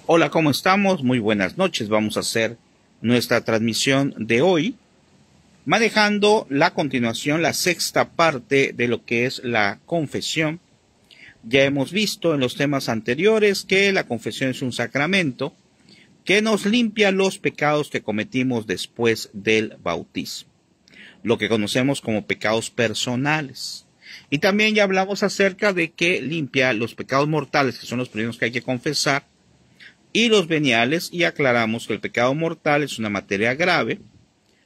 Hola, ¿cómo estamos? Muy buenas noches. Vamos a hacer nuestra transmisión de hoy, manejando la continuación, la sexta parte de lo que es la confesión. Ya hemos visto en los temas anteriores que la confesión es un sacramento que nos limpia los pecados que cometimos después del bautismo, lo que conocemos como pecados personales. Y también ya hablamos acerca de que limpia los pecados mortales, que son los primeros que hay que confesar, y los veniales, y aclaramos que el pecado mortal es una materia grave,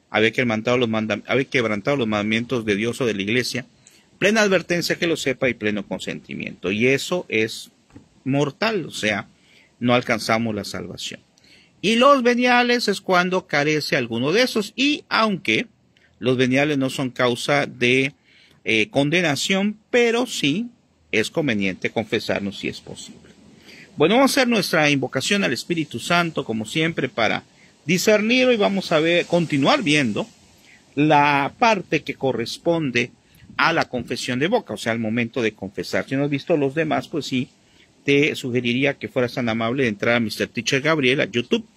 haber quebrantado los mandamientos de Dios o de la Iglesia, plena advertencia que lo sepa y pleno consentimiento. Y eso es mortal, o sea, no alcanzamos la salvación. Y los veniales es cuando carece alguno de esos, y aunque los veniales no son causa de condenación, pero sí es conveniente confesarnos si es posible. Bueno, vamos a hacer nuestra invocación al Espíritu Santo, como siempre, para discernirlo, y vamos a continuar viendo la parte que corresponde a la confesión de boca, o sea, al momento de confesar. Si no has visto los demás, pues sí, te sugeriría que fueras tan amable de entrar a Mr. Teacher Gabriel, a YouTube,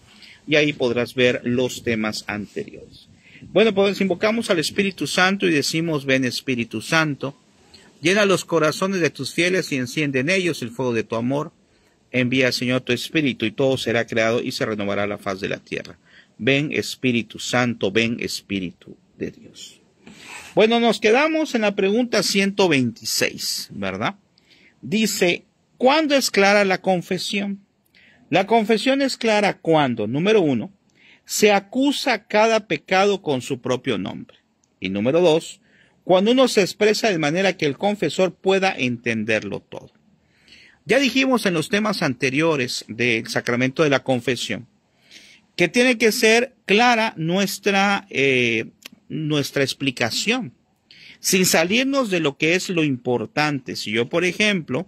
y ahí podrás ver los temas anteriores. Bueno, pues invocamos al Espíritu Santo y decimos: ven Espíritu Santo, llena los corazones de tus fieles y enciende en ellos el fuego de tu amor. Envía, Señor, tu Espíritu, y todo será creado y se renovará la faz de la tierra. Ven, Espíritu Santo, ven, Espíritu de Dios. Bueno, nos quedamos en la pregunta 126, ¿verdad? Dice, ¿cuándo es clara la confesión? La confesión es clara cuando, número 1, se acusa cada pecado con su propio nombre. Y número 2, cuando uno se expresa de manera que el confesor pueda entenderlo todo. Ya dijimos en los temas anteriores del sacramento de la confesión que tiene que ser clara nuestra explicación, sin salirnos de lo que es lo importante. Si yo, por ejemplo,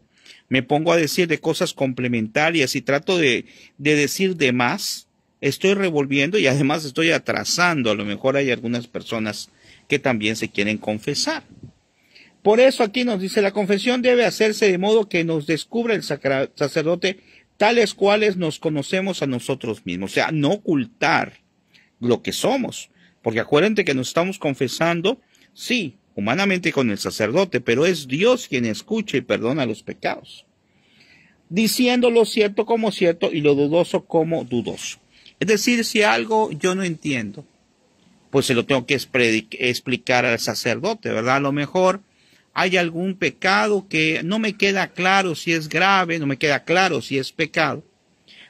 me pongo a decir de cosas complementarias y trato de decir de más, estoy revolviendo y además estoy atrasando. A lo mejor hay algunas personas que también se quieren confesar. Por eso aquí nos dice, la confesión debe hacerse de modo que nos descubra el sacerdote tales cuales nos conocemos a nosotros mismos. O sea, no ocultar lo que somos. Porque acuérdense que nos estamos confesando, sí, humanamente con el sacerdote, pero es Dios quien escucha y perdona los pecados. Diciendo lo cierto como cierto y lo dudoso como dudoso. Es decir, si algo yo no entiendo, pues se lo tengo que explicar al sacerdote, ¿verdad? A lo mejor hay algún pecado que no me queda claro si es grave, no me queda claro si es pecado.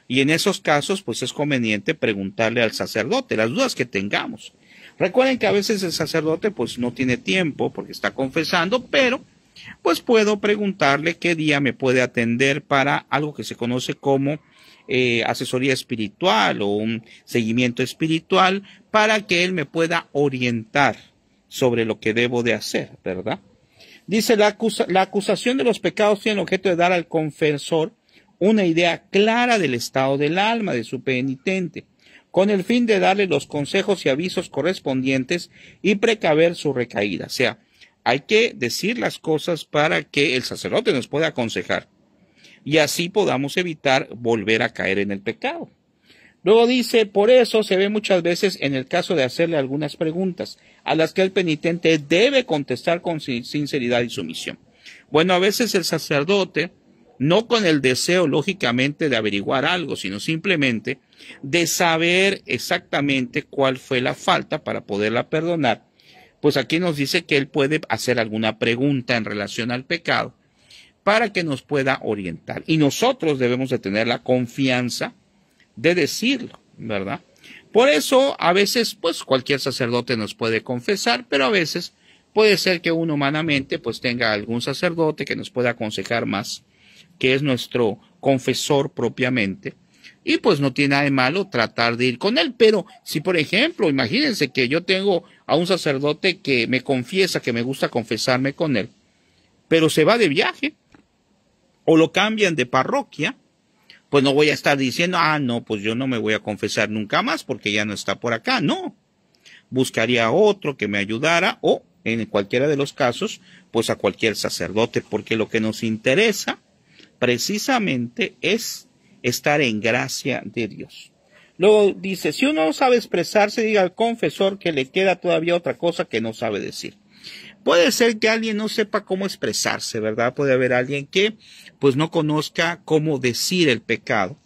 Y en esos casos, pues es conveniente preguntarle al sacerdote las dudas que tengamos. Recuerden que a veces el sacerdote pues no tiene tiempo porque está confesando, pero pues puedo preguntarle qué día me puede atender para algo que se conoce como asesoría espiritual o un seguimiento espiritual, para que él me pueda orientar sobre lo que debo de hacer, ¿verdad? Dice, la acusación de los pecados tiene el objeto de dar al confesor una idea clara del estado del alma de su penitente, con el fin de darle los consejos y avisos correspondientes y precaver su recaída. O sea, hay que decir las cosas para que el sacerdote nos pueda aconsejar y así podamos evitar volver a caer en el pecado. Luego dice, por eso se ve muchas veces en el caso de hacerle algunas preguntas a las que el penitente debe contestar con sinceridad y sumisión. Bueno, a veces el sacerdote, no con el deseo lógicamente de averiguar algo, sino simplemente de saber exactamente cuál fue la falta para poderla perdonar, pues aquí nos dice que él puede hacer alguna pregunta en relación al pecado para que nos pueda orientar. Y nosotros debemos de tener la confianza de decirlo, ¿verdad? Por eso, a veces, pues, cualquier sacerdote nos puede confesar, pero a veces puede ser que uno humanamente, pues, tenga algún sacerdote que nos pueda aconsejar más, que es nuestro confesor propiamente, y pues no tiene nada de malo tratar de ir con él. Pero si, por ejemplo, imagínense que yo tengo a un sacerdote que me confiesa que me gusta confesarme con él, pero se va de viaje, o lo cambian de parroquia, pues no voy a estar diciendo, no, pues yo no me voy a confesar nunca más porque ya no está por acá. No, buscaría a otro que me ayudara, o en cualquiera de los casos, pues a cualquier sacerdote, porque lo que nos interesa precisamente es estar en gracia de Dios. Luego dice, si uno no sabe expresarse, diga al confesor que le queda todavía otra cosa que no sabe decir. Puede ser que alguien no sepa cómo expresarse, ¿verdad? Puede haber alguien que pues no conozca cómo decir el pecado.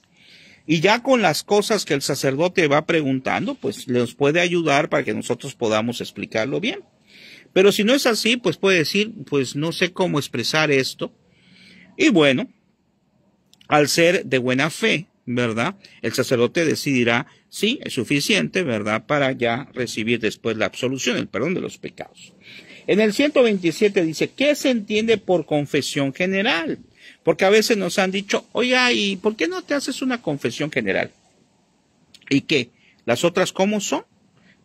Y ya con las cosas que el sacerdote va preguntando, pues les puede ayudar para que nosotros podamos explicarlo bien. Pero si no es así, pues puede decir, pues no sé cómo expresar esto. Y bueno, al ser de buena fe, ¿verdad? El sacerdote decidirá si es suficiente, ¿verdad? Para ya recibir después la absolución, el perdón de los pecados. En el 127 dice, ¿qué se entiende por confesión general? Porque a veces nos han dicho, oiga, ¿y por qué no te haces una confesión general? ¿Y qué? ¿Las otras cómo son?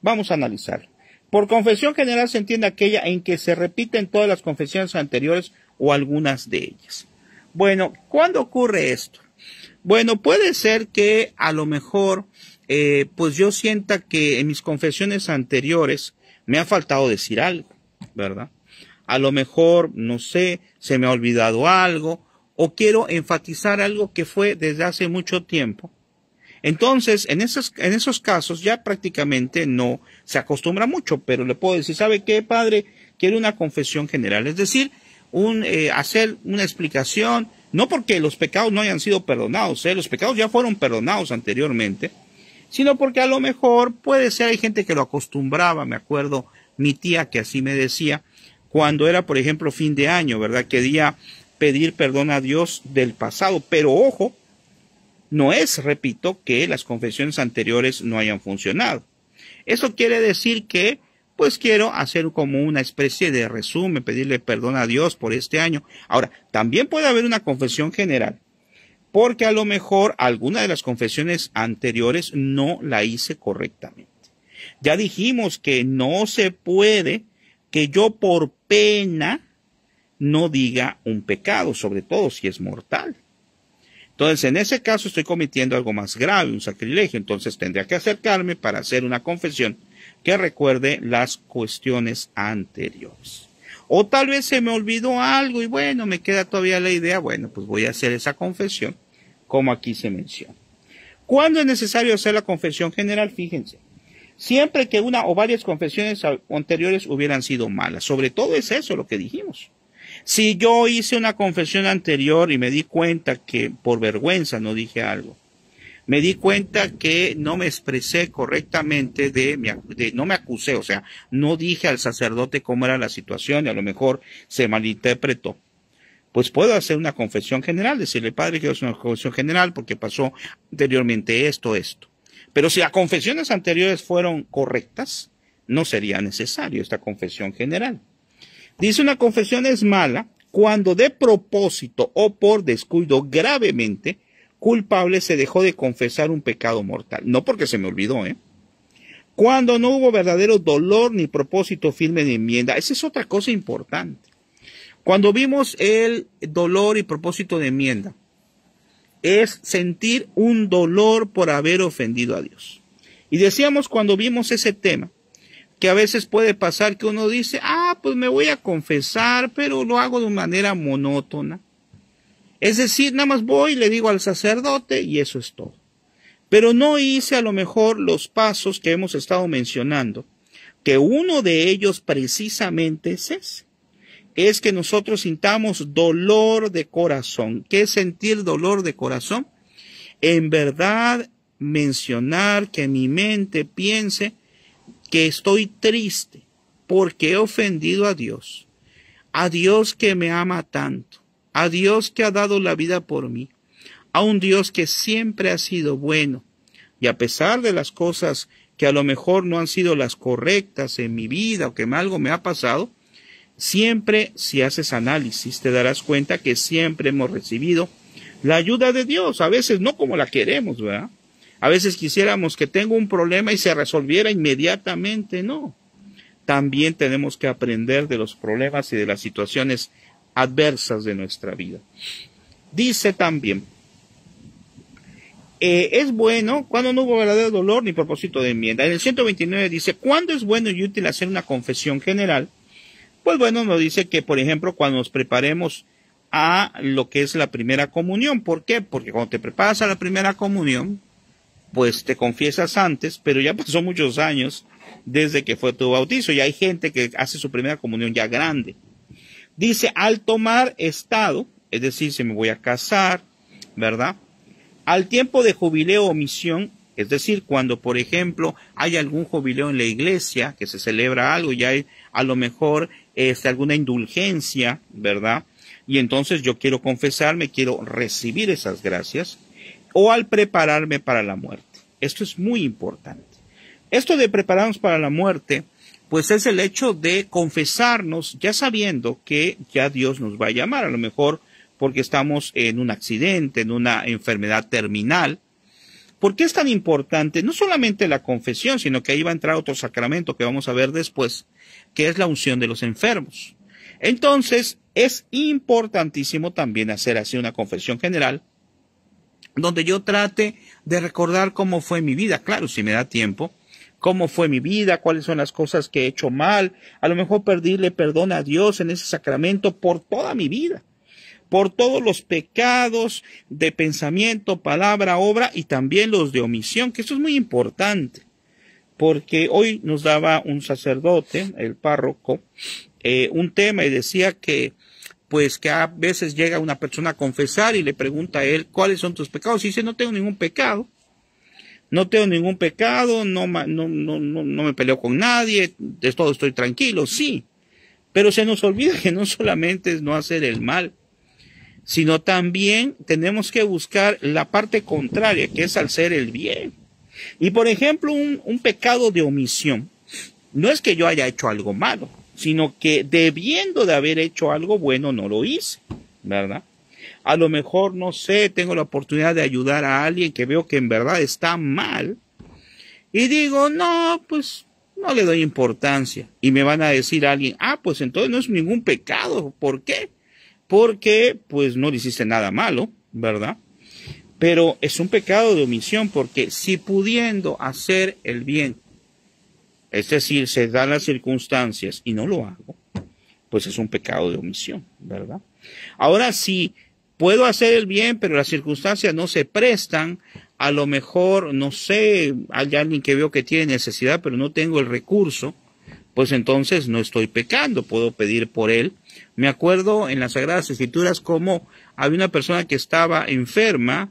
Vamos a analizar. Por confesión general se entiende aquella en que se repiten todas las confesiones anteriores o algunas de ellas. Bueno, ¿cuándo ocurre esto? Bueno, puede ser que a lo mejor, pues yo sienta que en mis confesiones anteriores me ha faltado decir algo, ¿verdad? A lo mejor, no sé, se me ha olvidado algo, o quiero enfatizar algo que fue desde hace mucho tiempo. Entonces, en esos casos ya prácticamente no se acostumbra mucho, pero le puedo decir, ¿sabe qué, padre? Quiero una confesión general, es decir, hacer una explicación, no porque los pecados no hayan sido perdonados, los pecados ya fueron perdonados anteriormente, sino porque a lo mejor puede ser, hay gente que lo acostumbraba, me acuerdo, mi tía que así me decía, cuando era, por ejemplo, fin de año, ¿verdad? Quería pedir perdón a Dios del pasado, pero ojo, no es, repito, que las confesiones anteriores no hayan funcionado. Eso quiere decir que, pues quiero hacer como una especie de resumen, pedirle perdón a Dios por este año. Ahora, también puede haber una confesión general, porque a lo mejor alguna de las confesiones anteriores no la hice correctamente. Ya dijimos que no se puede que yo por pena no diga un pecado, sobre todo si es mortal. Entonces, en ese caso estoy cometiendo algo más grave, un sacrilegio. Entonces, tendría que acercarme para hacer una confesión que recuerde las cuestiones anteriores. O tal vez se me olvidó algo y bueno, me queda todavía la idea, bueno, pues voy a hacer esa confesión, como aquí se menciona. ¿Cuándo es necesario hacer la confesión general? Fíjense. Siempre que una o varias confesiones anteriores hubieran sido malas. Sobre todo es eso lo que dijimos. Si yo hice una confesión anterior y me di cuenta que por vergüenza no dije algo, me di cuenta que no me expresé correctamente, no me acusé, o sea, no dije al sacerdote cómo era la situación y a lo mejor se malinterpretó, pues puedo hacer una confesión general, decirle, padre, quiero hacer una confesión general porque pasó anteriormente esto. Pero si las confesiones anteriores fueron correctas, no sería necesario esta confesión general. Dice, una confesión es mala cuando de propósito o por descuido gravemente culpable se dejó de confesar un pecado mortal. No porque se me olvidó, Cuando no hubo verdadero dolor ni propósito firme de enmienda. Esa es otra cosa importante. Cuando vimos el dolor y propósito de enmienda, es sentir un dolor por haber ofendido a Dios. Y decíamos cuando vimos ese tema, que a veces puede pasar que uno dice, pues me voy a confesar, pero lo hago de manera monótona. Es decir, nada más voy y le digo al sacerdote y eso es todo. Pero no hice a lo mejor los pasos que hemos estado mencionando, que uno de ellos precisamente es ese. Es que nosotros sintamos dolor de corazón. ¿Qué es sentir dolor de corazón? En verdad, mencionar que mi mente piense que estoy triste porque he ofendido a Dios que me ama tanto, a Dios que ha dado la vida por mí, a un Dios que siempre ha sido bueno, y a pesar de las cosas que a lo mejor no han sido las correctas en mi vida o que algo me ha pasado, siempre si haces análisis te darás cuenta que siempre hemos recibido la ayuda de Dios, a veces no como la queremos, ¿verdad? A veces quisiéramos que tenga un problema y se resolviera inmediatamente, no. También tenemos que aprender de los problemas y de las situaciones adversas de nuestra vida. Dice también, es bueno cuando no hubo verdadero dolor ni propósito de enmienda. En el 129 dice, ¿cuándo es bueno y útil hacer una confesión general? Pues bueno, nos dice que, por ejemplo, cuando nos preparemos a lo que es la primera comunión. ¿Por qué? Porque cuando te preparas a la primera comunión, pues te confiesas antes, pero ya pasó muchos años desde que fue tu bautizo. Y hay gente que hace su primera comunión ya grande. Dice, al tomar estado, es decir, si me voy a casar, ¿verdad? Al tiempo de jubileo o misión, es decir, cuando, por ejemplo, hay algún jubileo en la iglesia, que se celebra algo, y hay a lo mejor alguna indulgencia, ¿verdad? Y entonces yo quiero confesarme, quiero recibir esas gracias, o al prepararme para la muerte. Esto es muy importante. Esto de prepararnos para la muerte, pues es el hecho de confesarnos ya sabiendo que ya Dios nos va a llamar, a lo mejor porque estamos en un accidente, en una enfermedad terminal. ¿Por qué es tan importante? No solamente la confesión, sino que ahí va a entrar otro sacramento que vamos a ver después, que es la unción de los enfermos. Entonces, es importantísimo también hacer así una confesión general, donde yo trate de recordar cómo fue mi vida, claro, si me da tiempo, cómo fue mi vida, cuáles son las cosas que he hecho mal, a lo mejor pedirle perdón a Dios en ese sacramento por toda mi vida, por todos los pecados de pensamiento, palabra, obra y también los de omisión, que eso es muy importante, porque hoy nos daba un sacerdote, el párroco, un tema y decía que pues que a veces llega una persona a confesar y le pregunta a él, ¿cuáles son tus pecados? Y dice, no tengo ningún pecado. No tengo ningún pecado, no me peleo con nadie, de todo estoy tranquilo, sí. Pero se nos olvida que no solamente es no hacer el mal, sino también tenemos que buscar la parte contraria, que es hacer el bien. Y por ejemplo, un pecado de omisión, no es que yo haya hecho algo malo, sino que debiendo de haber hecho algo bueno no lo hice, ¿verdad? A lo mejor, no sé, tengo la oportunidad de ayudar a alguien que veo que en verdad está mal y digo, no, pues no le doy importancia. Y me van a decir a alguien, pues entonces no es ningún pecado. ¿Por qué? Porque pues no le hiciste nada malo, ¿verdad? Pero es un pecado de omisión porque si pudiendo hacer el bien, es decir, se dan las circunstancias y no lo hago, pues es un pecado de omisión, ¿verdad? Ahora, si puedo hacer el bien, pero las circunstancias no se prestan, a lo mejor, no sé, hay alguien que veo que tiene necesidad, pero no tengo el recurso, pues entonces no estoy pecando, puedo pedir por él. Me acuerdo en las Sagradas Escrituras cómo había una persona que estaba enferma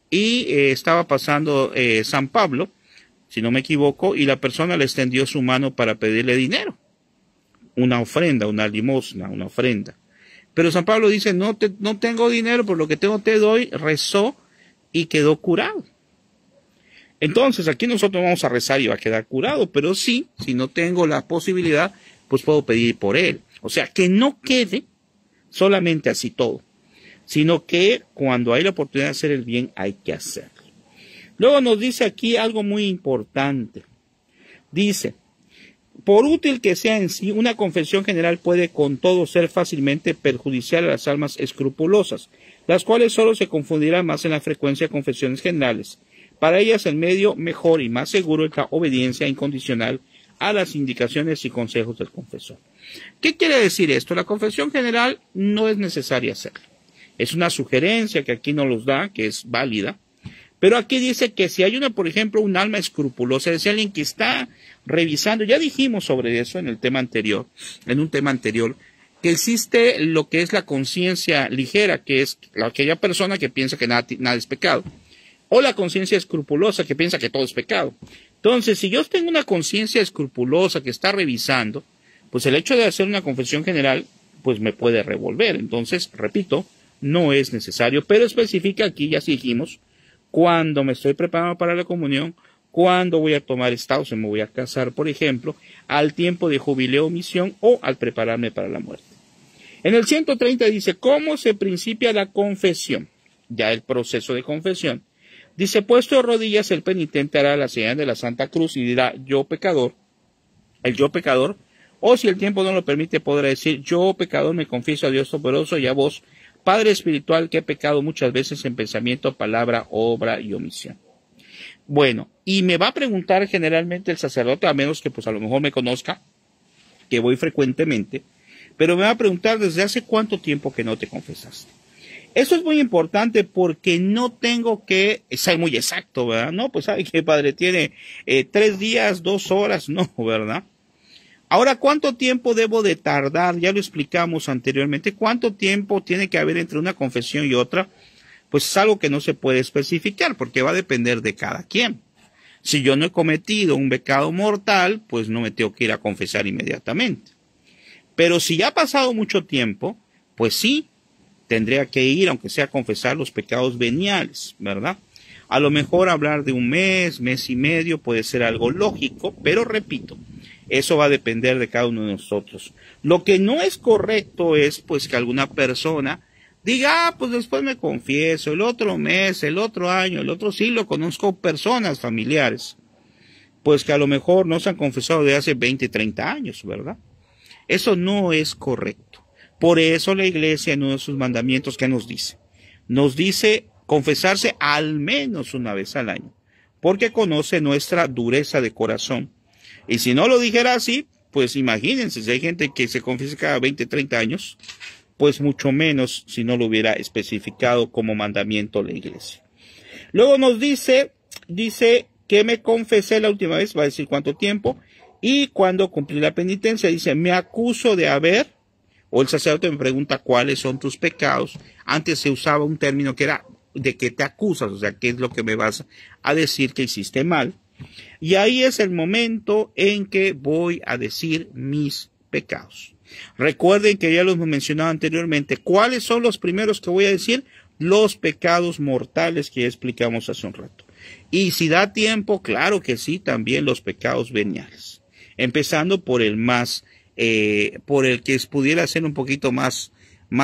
y estaba pasando San Pablo, si no me equivoco, y la persona le extendió su mano para pedirle dinero, una ofrenda, una limosna, una ofrenda. Pero San Pablo dice, no tengo dinero, por lo que tengo te doy, rezó y quedó curado. Entonces aquí nosotros vamos a rezar y va a quedar curado, pero sí, si no tengo la posibilidad, pues puedo pedir por él. O sea, que no quede solamente así todo, sino que cuando hay la oportunidad de hacer el bien hay que hacerlo. Luego nos dice aquí algo muy importante. Dice, por útil que sea en sí, una confesión general puede con todo ser fácilmente perjudicial a las almas escrupulosas, las cuales solo se confundirán más en la frecuencia de confesiones generales. Para ellas el medio mejor y más seguro es la obediencia incondicional a las indicaciones y consejos del confesor. ¿Qué quiere decir esto? La confesión general no es necesaria hacerla. Es una sugerencia que aquí nos los da, que es válida. Pero aquí dice que si hay por ejemplo, un alma escrupulosa, es decir, alguien que está revisando, ya dijimos sobre eso en un tema anterior, que existe lo que es la conciencia ligera, que es aquella persona que piensa que nada es pecado, o la conciencia escrupulosa que piensa que todo es pecado. Entonces, si yo tengo una conciencia escrupulosa que está revisando, pues el hecho de hacer una confesión general, pues me puede revolver. Entonces, repito, no es necesario, pero especifica aquí, ya dijimos, cuando me estoy preparando para la comunión, cuando voy a tomar estado, si me voy a casar, por ejemplo, al tiempo de jubileo o misión o al prepararme para la muerte. En el 130 dice, ¿cómo se principia la confesión? Ya el proceso de confesión. Dice, puesto de rodillas, el penitente hará la señal de la Santa Cruz y dirá, yo pecador, o si el tiempo no lo permite, podrá decir, yo pecador me confieso a Dios Todopoderoso y a vos, Padre espiritual, que he pecado muchas veces en pensamiento, palabra, obra y omisión. Bueno, y me va a preguntar generalmente el sacerdote, a menos que pues a lo mejor me conozca, que voy frecuentemente, Pero me va a preguntar desde hace cuánto tiempo que no te confesaste. Eso es muy importante porque no tengo que ser muy exacto, ¿verdad? No, pues sabe que padre tiene 3 días, 2 horas, no, ¿verdad? Ahora, ¿cuánto tiempo debo de tardar? Ya lo explicamos anteriormente. ¿Cuánto tiempo tiene que haber entre una confesión y otra? Pues es algo que no se puede especificar porque va a depender de cada quien. Si yo no he cometido un pecado mortal, pues no me tengo que ir a confesar inmediatamente. Pero si ya ha pasado mucho tiempo, pues sí, tendría que ir, aunque sea a confesar los pecados veniales, ¿verdad? A lo mejor hablar de un mes, mes y medio puede ser algo lógico, pero repito, eso va a depender de cada uno de nosotros. Lo que no es correcto es pues que alguna persona diga, pues después me confieso, el otro mes, el otro año, el otro siglo, conozco personas familiares, pues que a lo mejor no se han confesado de hace 20, 30 años, ¿verdad? Eso no es correcto. Por eso la iglesia en uno de sus mandamientos, ¿qué nos dice? Nos dice confesarse al menos una vez al año, porque conoce nuestra dureza de corazón. Y si no lo dijera así, pues imagínense, si hay gente que se confiesa cada 20, 30 años, pues mucho menos si no lo hubiera especificado como mandamiento la iglesia. Luego nos dice que me confesé la última vez, va a decir cuánto tiempo, y cuando cumplí la penitencia, dice, me acuso de haber, o el sacerdote me pregunta cuáles son tus pecados. Antes se usaba un término que era de que te acusas, o sea, qué es lo que me vas a decir que hiciste mal. Y ahí es el momento en que voy a decir mis pecados. Recuerden que ya los hemos mencionado anteriormente. ¿Cuáles son los primeros que voy a decir? Los pecados mortales que ya explicamos hace un rato. Y si da tiempo, claro que sí, también los pecados veniales. Empezando por el más, por el que pudiera ser un poquito más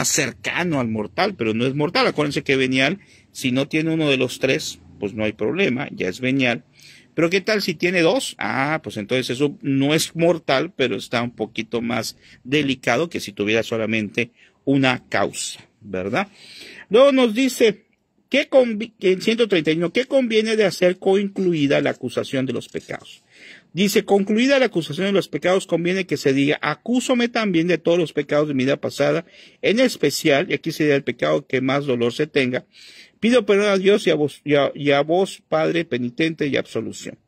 cercano al mortal, pero no es mortal. Acuérdense que venial, si no tiene uno de los 3, pues no hay problema, ya es venial. Pero ¿qué tal si tiene 2? Ah, pues entonces eso no es mortal, pero está un poquito más delicado que si tuviera solamente una causa, ¿verdad? Luego nos dice, en 131, ¿qué conviene de hacer concluida la acusación de los pecados? Dice, concluida la acusación de los pecados, conviene que se diga, acúsome también de todos los pecados de mi vida pasada, en especial, y aquí sería el pecado que más dolor se tenga, pido perdón a Dios y a vos, Padre penitente, y absolución.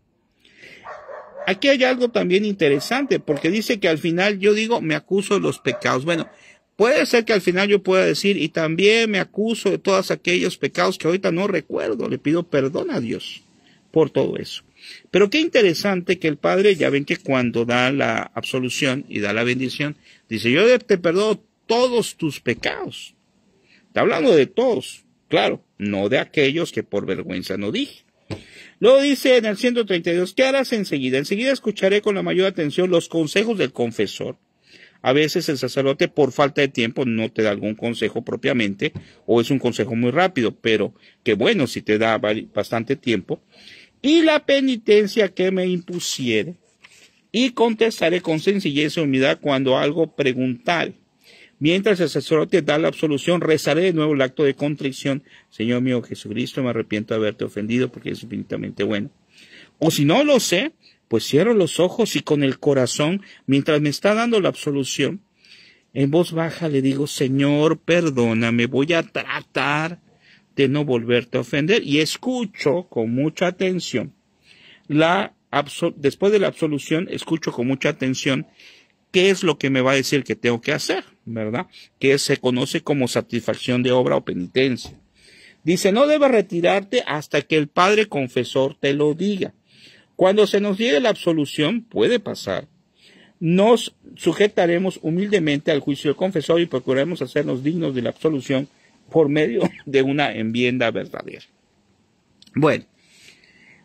Aquí hay algo también interesante, porque dice que al final yo digo, me acuso de los pecados. Bueno, puede ser que al final yo pueda decir, y también me acuso de todos aquellos pecados que ahorita no recuerdo, le pido perdón a Dios por todo eso. Pero qué interesante que el Padre, ya ven que cuando da la absolución y da la bendición, dice, yo te perdono todos tus pecados. Está hablando de todos, claro, no de aquellos que por vergüenza no dije. Luego dice en el 132, ¿qué harás enseguida? Enseguida escucharé con la mayor atención los consejos del confesor. A veces el sacerdote por falta de tiempo no te da algún consejo propiamente, o es un consejo muy rápido, pero que bueno si te da bastante tiempo. Y la penitencia que me impusiere, y contestaré con sencillez y humildad cuando algo preguntare. Mientras el sacerdote da la absolución, rezaré de nuevo el acto de contrición. Señor mío Jesucristo, me arrepiento de haberte ofendido porque es infinitamente bueno. O si no lo sé, pues cierro los ojos y con el corazón, mientras me está dando la absolución, en voz baja le digo, Señor, perdóname, voy a tratar de no volverte a ofender. Y escucho con mucha atención, después de la absolución, escucho con mucha atención qué es lo que me va a decir que tengo que hacer, ¿verdad? Que se conoce como satisfacción de obra o penitencia. Dice, no debes retirarte hasta que el Padre confesor te lo diga. Cuando se nos llegue la absolución, puede pasar, nos sujetaremos humildemente al juicio del confesor y procuraremos hacernos dignos de la absolución por medio de una enmienda verdadera. Bueno,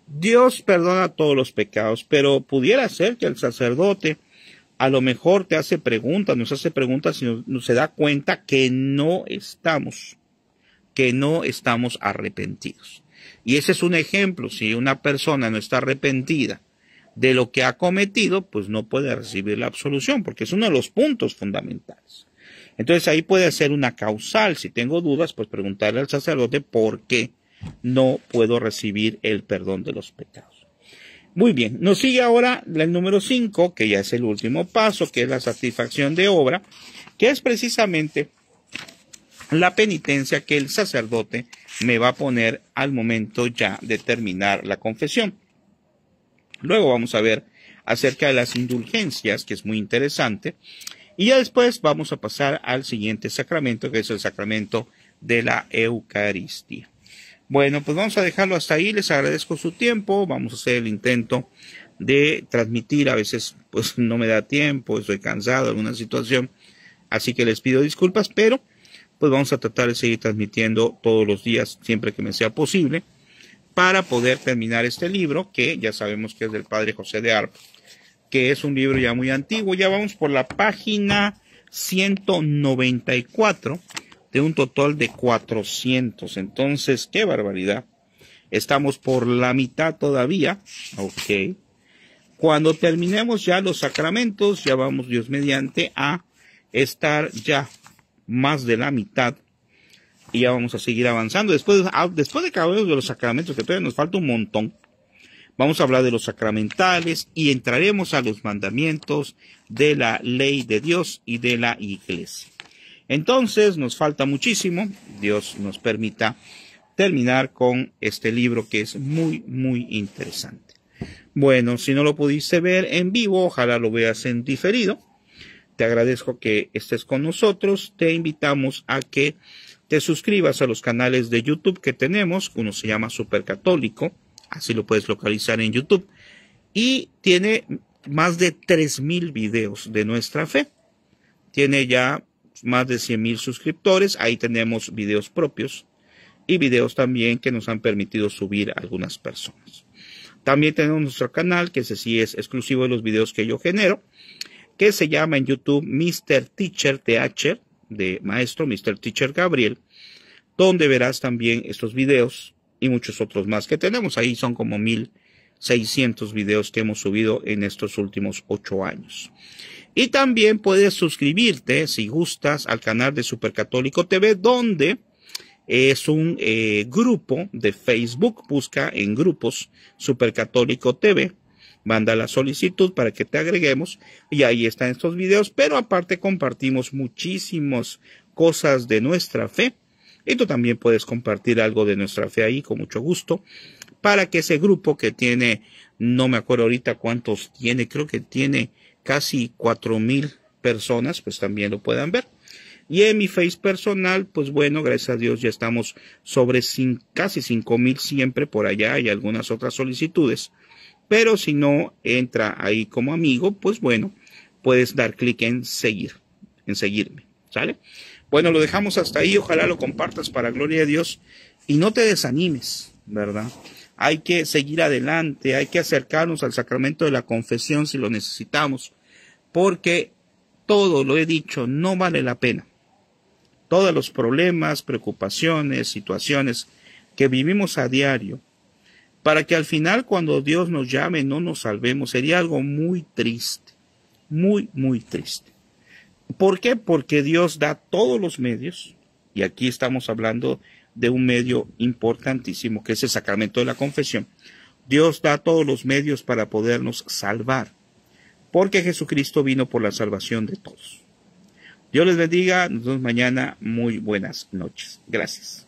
Dios perdona todos los pecados, pero pudiera ser que el sacerdote a lo mejor te hace preguntas, nos hace preguntas y se da cuenta que no estamos arrepentidos. Y ese es un ejemplo, si una persona no está arrepentida de lo que ha cometido, pues no puede recibir la absolución, porque es uno de los puntos fundamentales. Entonces ahí puede ser una causal, si tengo dudas, pues preguntarle al sacerdote por qué no puedo recibir el perdón de los pecados. Muy bien, nos sigue ahora el número 5, que ya es el último paso, que es la satisfacción de obra. que es precisamente la penitencia que el sacerdote me va a poner al momento ya de terminar la confesión. Luego vamos a ver acerca de las indulgencias, que es muy interesante, y ya después vamos a pasar al siguiente sacramento, que es el sacramento de la Eucaristía. Bueno, pues vamos a dejarlo hasta ahí. Les agradezco su tiempo. Vamos a hacer el intento de transmitir. A veces pues no me da tiempo, estoy cansado de alguna situación, así que les pido disculpas, pero pues vamos a tratar de seguir transmitiendo todos los días, siempre que me sea posible, para poder terminar este libro, que ya sabemos que es del Padre José de Arpa, que es un libro ya muy antiguo. Ya vamos por la página 194 de un total de 400. Entonces, qué barbaridad. Estamos por la mitad todavía. Ok. Cuando terminemos ya los sacramentos, ya vamos, Dios mediante, a estar ya más de la mitad. Y ya vamos a seguir avanzando. Después de cada uno de los sacramentos, que todavía nos falta un montón, vamos a hablar de los sacramentales y entraremos a los mandamientos de la ley de Dios y de la iglesia. Entonces nos falta muchísimo. Dios nos permita terminar con este libro que es muy, muy interesante. Bueno, si no lo pudiste ver en vivo, ojalá lo veas en diferido. Te agradezco que estés con nosotros. Te invitamos a que te suscribas a los canales de YouTube que tenemos. Uno se llama Supercatólico, así lo puedes localizar en YouTube. Y tiene más de 3,000 videos de nuestra fe. Tiene ya más de 100,000 suscriptores. Ahí tenemos videos propios y videos también que nos han permitido subir a algunas personas. También tenemos nuestro canal, que ese sí es exclusivo de los videos que yo genero, que se llama en YouTube Mr. Teacher TH, de maestro Mr. Teacher Gabriel, donde verás también estos videos y muchos otros más que tenemos. Ahí son como 1,600 videos que hemos subido en estos últimos 8 años. Y también puedes suscribirte, si gustas, al canal de Supercatólico TV, donde es un grupo de Facebook. Busca en grupos Supercatólico TV, manda la solicitud para que te agreguemos y ahí están estos videos, pero aparte compartimos muchísimas cosas de nuestra fe y tú también puedes compartir algo de nuestra fe ahí con mucho gusto, para que ese grupo que tiene, no me acuerdo ahorita cuántos tiene, creo que tiene casi 4,000 personas, pues también lo puedan ver. Y en mi Face personal, pues bueno, gracias a Dios ya estamos sobre casi 5,000 siempre por allá. Hay algunas otras solicitudes, pero si no entra ahí como amigo, pues bueno, puedes dar clic en seguirme, ¿sale? Bueno, lo dejamos hasta ahí. Ojalá lo compartas para gloria de Dios y no te desanimes, ¿verdad? Hay que seguir adelante, hay que acercarnos al sacramento de la confesión si lo necesitamos, porque todo, lo he dicho, no vale la pena. Todos los problemas, preocupaciones, situaciones que vivimos a diario, para que al final cuando Dios nos llame no nos salvemos, sería algo muy triste, muy, muy triste. ¿Por qué? Porque Dios da todos los medios, y aquí estamos hablando de un medio importantísimo, que es el sacramento de la confesión. Dios da todos los medios para podernos salvar, porque Jesucristo vino por la salvación de todos. Dios les bendiga, nos vemos mañana, muy buenas noches. Gracias.